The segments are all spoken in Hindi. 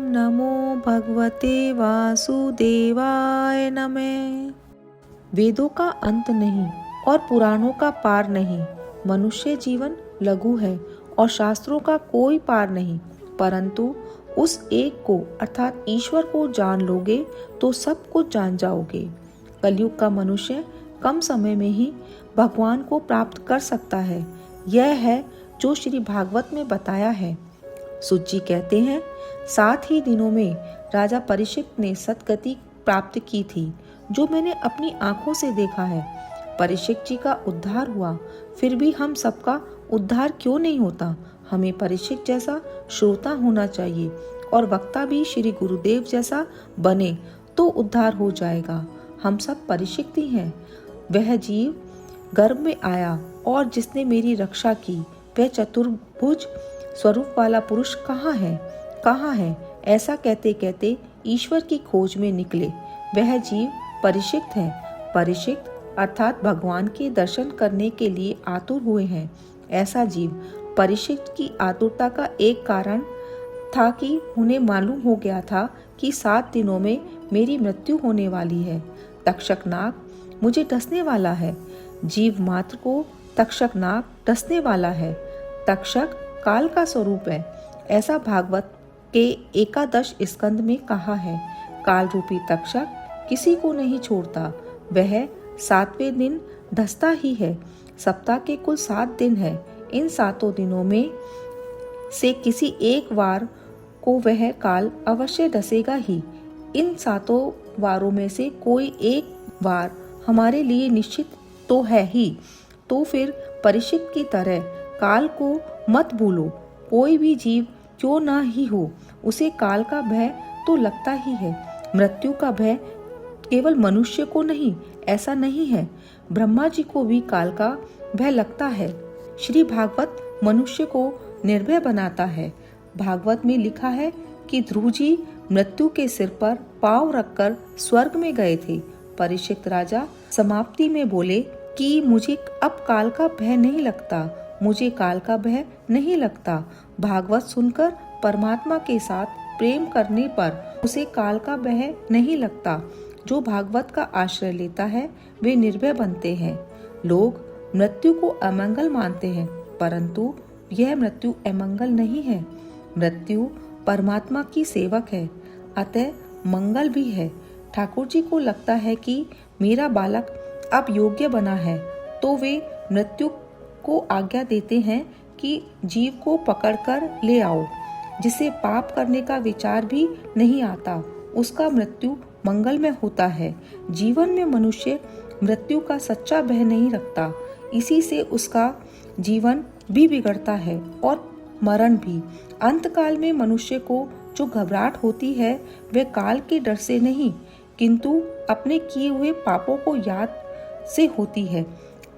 नमो भगवते वासुदेवाय नमः। वेदों का अंत नहीं और पुराणों का पार नहीं। मनुष्य जीवन लघु है और शास्त्रों का कोई पार नहीं, परंतु उस एक को अर्थात ईश्वर को जान लोगे तो सब कुछ जान जाओगे। कलयुग का मनुष्य कम समय में ही भगवान को प्राप्त कर सकता है। यह है जो श्री भागवत में बताया है। सूत जी कहते हैं, 7 ही दिनों में राजा परीक्षित ने सद्गति प्राप्त की थी, जो मैंने अपनी आंखों से देखा है। परीक्षित जी का उद्धार हुआ, फिर भी हम सबका उद्धार क्यों नहीं होता? हमें परीक्षित जैसा श्रोता होना चाहिए और वक्ता भी श्री गुरुदेव जैसा बने तो उद्धार हो जाएगा। हम सब परीक्षित ही हैं। वह जीव गर्भ में आया और जिसने मेरी रक्षा की, वह चतुर्भुज स्वरूप वाला पुरुष कहाँ है, कहाँ है? ऐसा कहते कहते ईश्वर की खोज में निकले। वह जीव परीक्षित है। परीक्षित अर्थात भगवान के दर्शन करने के लिए आतुर हुए हैं। ऐसा जीव परीक्षित की आतुरता का एक कारण था कि उन्हें मालूम हो गया था कि 7 दिनों में मेरी मृत्यु होने वाली है। तक्षक नाग मुझे डसने वाला है। जीव मात्र को तक्षक नाग डसने वाला है। तक्षक काल का स्वरूप है, ऐसा भागवत के 11 स्कंद में कहा है। काल रूपी तक्षक किसी को नहीं छोड़ता। वह 7वें दिन डसता ही है। सप्ताह के कुल 7 दिन है। इन 7 दिनों में से किसी एक वार को वह काल अवश्य डसेगा ही। इन 7 वारों में से कोई एक वार हमारे लिए निश्चित तो है ही। तो फिर परीक्षित की तरह काल को मत भूलो। कोई भी जीव क्यों ना ही हो, उसे काल का भय तो लगता ही है। मृत्यु का भय केवल मनुष्य को नहीं, ऐसा नहीं है, ब्रह्मा जी को भी काल का भय लगता है। श्री भागवत मनुष्य को निर्भय बनाता है। भागवत में लिखा है कि ध्रुव जी मृत्यु के सिर पर पांव रखकर स्वर्ग में गए थे। परीक्षित राजा समाप्ति में बोले कि मुझे अब काल का भय नहीं लगता, मुझे काल का भय नहीं लगता। भागवत सुनकर परमात्मा के साथ प्रेम करने पर उसे काल का भय नहीं लगता। जो भागवत का आश्रय लेता है वे निर्भय बनते हैं। लोग मृत्यु को अमंगल मानते हैं, परंतु यह मृत्यु अमंगल नहीं है। मृत्यु परमात्मा की सेवक है, अतः मंगल भी है। ठाकुर जी को लगता है कि मेरा बालक अब योग्य बना है, तो वे मृत्यु को आज्ञा देते हैं कि जीव को पकड़कर ले आओ। जिसे पाप करने का विचार भी नहीं आता, उसका मृत्यु मंगल में होता है। जीवन में मनुष्य मृत्यु का सच्चा भय नहीं रखता, इसी से उसका जीवन भी बिगड़ता है और मरण भी। अंतकाल में मनुष्य को जो घबराहट होती है वह काल के डर से नहीं, किंतु अपने किए हुए पापों को याद से होती है।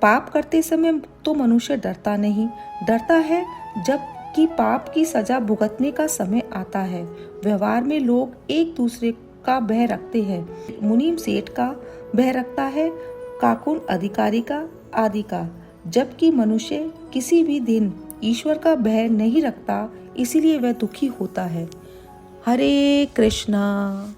पाप करते समय तो मनुष्य डरता नहीं, डरता है जब कि पाप की सजा भुगतने का समय आता है। व्यवहार में लोग एक दूसरे का भय रखते हैं। मुनीम सेठ का भय रखता है, काकुन अधिकारी का, आदि का, जबकि मनुष्य किसी भी दिन ईश्वर का भय नहीं रखता, इसीलिए वह दुखी होता है। हरे कृष्णा।